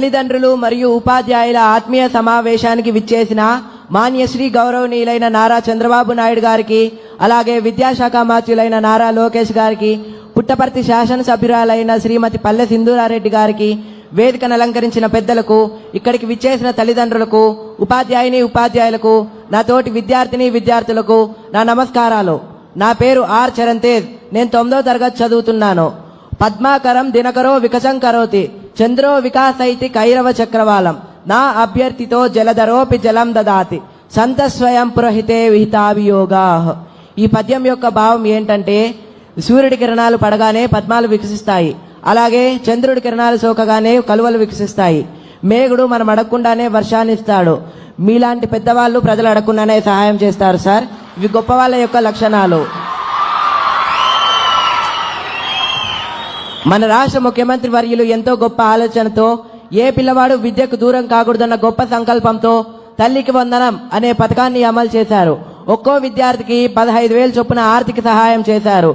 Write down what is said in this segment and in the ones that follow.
తల్లిదండ్రులు మరియు ఉపాధ్యాయుల ఆత్మీయ సమావేశానికి విచ్చేసిన మాన్యశ్రీ గౌరవనీయులైన నారా చంద్రబాబు నాయుడు గారికి, అలాగే విద్యాశాఖ మంత్రులైన నారా లోకేష్ గారికి, పుట్టపర్తి శాసనసభ్యురాలైన శ్రీమతి పల్లె సింధూరారెడ్డి గారికి, వేదికను అలంకరించిన పెద్దలకు, ఇక్కడికి విచ్చేసిన తల్లిదండ్రులకు, ఉపాధ్యాయులకు, నా తోటి విద్యార్థులకు నా నమస్కారాలు. నా పేరు ఆర్ చరణ్ తేజ్. నేను 9వ తరగతి చదువుతున్నాను. పద్మాకరం దినకరో వికసం కరోతి, చంద్రో వికాసైతి కైరవ చక్రవాలం, నా అభ్యర్థితో జలధరోపి జలం దదాతి, సంత స్వయం పురహితే విహితాభియోగా. ఈ పద్యం యొక్క భావం ఏంటంటే, సూర్యుడి కిరణాలు పడగానే పద్మాలు వికసిస్తాయి, అలాగే చంద్రుడి కిరణాలు సోకగానే కలువలు వికసిస్తాయి. మేఘుడు మనం అడగకుండానే వర్షాన్ని ఇస్తాడు. మీలాంటి పెద్దవాళ్ళు ప్రజలు అడగకుండానే సహాయం చేస్తారు సార్. ఇవి గొప్ప వాళ్ళ యొక్క లక్షణాలు. మన రాష్ట్ర ముఖ్యమంత్రి వర్యులు ఎంతో గొప్ప ఆలోచనతో, ఏ పిల్లవాడు విద్యకు దూరం కాకూడదన్న గొప్ప సంకల్పంతో తల్లికి వందనం అనే పథకాన్ని అమలు చేశారు. ఒక్కో విద్యార్థికి 15,000 చొప్పున ఆర్థిక సహాయం చేశారు.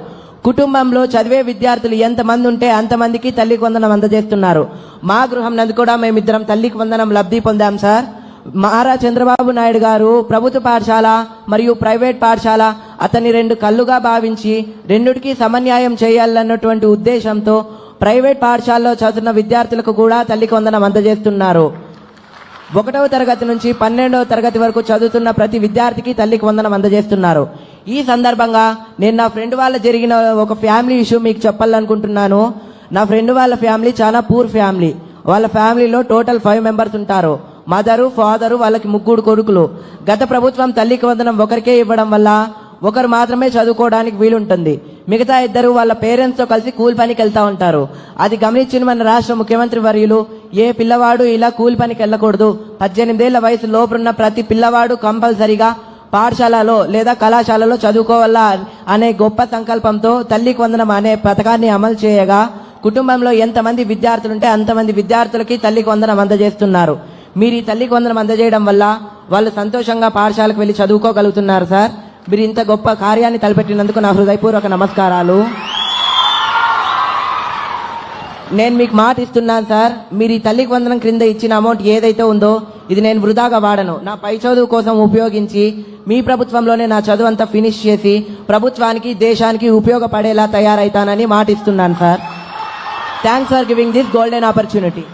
కుటుంబంలో చదివే విద్యార్థులు ఎంతమంది ఉంటే అంతమందికి తల్లికి వందనం అందజేస్తున్నారు. మా గృహం నందు కూడా మేమిద్దరం తల్లికి వందనం లబ్ధి పొందాం సార్. నారా చంద్రబాబు నాయుడు గారు ప్రభుత్వ పాఠశాల మరియు ప్రైవేట్ పాఠశాల అతని 2 కళ్ళుగా భావించి రెండిటికి సమన్యాయం చేయాలన్నటువంటి ఉద్దేశంతో ప్రైవేట్ పాఠశాలలో చదువుతున్న విద్యార్థులకు కూడా తల్లికి వందనం అందజేస్తున్నారు. 1వ తరగతి నుంచి 12వ తరగతి వరకు చదువుతున్న ప్రతి విద్యార్థికి తల్లికి వందనం అందజేస్తున్నారు. ఈ సందర్భంగా నేను నా ఫ్రెండ్ వాళ్ళ జరిగిన ఒక ఫ్యామిలీ ఇష్యూ మీకు చెప్పాలనుకుంటున్నాను. నా ఫ్రెండ్ వాళ్ళ ఫ్యామిలీ చాలా పూర్ ఫ్యామిలీ. వాళ్ళ ఫ్యామిలీలో టోటల్ 5 మెంబర్స్ ఉంటారు. మదరు, ఫాదరు, వాళ్ళకి 3 కొడుకులు. గత ప్రభుత్వం తల్లికి వందనం ఒకరికే ఇవ్వడం వల్ల ఒకరు మాత్రమే చదువుకోవడానికి వీలుంటుంది. మిగతా 2 వాళ్ళ పేరెంట్స్ తో కలిసి కూలి పనికి వెళ్తా ఉంటారు. అది గమనించిన మన రాష్ట్ర ముఖ్యమంత్రి వర్యులు, ఏ పిల్లవాడు ఇలా కూలి పనికి వెళ్ళకూడదు, 18 ఏళ్ల వయసు లోపున్న ప్రతి పిల్లవాడు కంపల్సరిగా పాఠశాలలో లేదా కళాశాలలో చదువుకోవాలా అనే గొప్ప సంకల్పంతో తల్లికి వందనం అనే పథకాన్ని అమలు చేయగా, కుటుంబంలో ఎంతమంది విద్యార్థులుంటే అంతమంది విద్యార్థులకి తల్లికి వందనం అందజేస్తున్నారు. మీరు ఈ తల్లికి వందనం అందజేయడం వల్ల వాళ్ళు సంతోషంగా పాఠశాలకు వెళ్ళి చదువుకోగలుగుతున్నారు సార్. మీరు ఇంత గొప్ప కార్యాన్ని తలపెట్టినందుకు నా హృదయపూర్వక నమస్కారాలు. నేను మీకు మాట ఇస్తున్నాను సార్, మీరు ఈ తల్లికి వందనం క్రింద ఇచ్చిన అమౌంట్ ఏదైతే ఉందో ఇది నేను వృధాగా వాడను. నా పై చదువు కోసం ఉపయోగించి మీ ప్రభుత్వంలోనే నా చదువు అంతా ఫినిష్ చేసి ప్రభుత్వానికి, దేశానికి ఉపయోగపడేలా తయారైతానని మాట ఇస్తున్నాను sir. Thanks for giving this golden opportunity.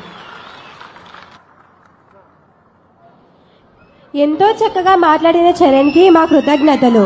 ఎంతో చక్కగా మాట్లాడిన చరణ్కి మా కృతజ్ఞతలు.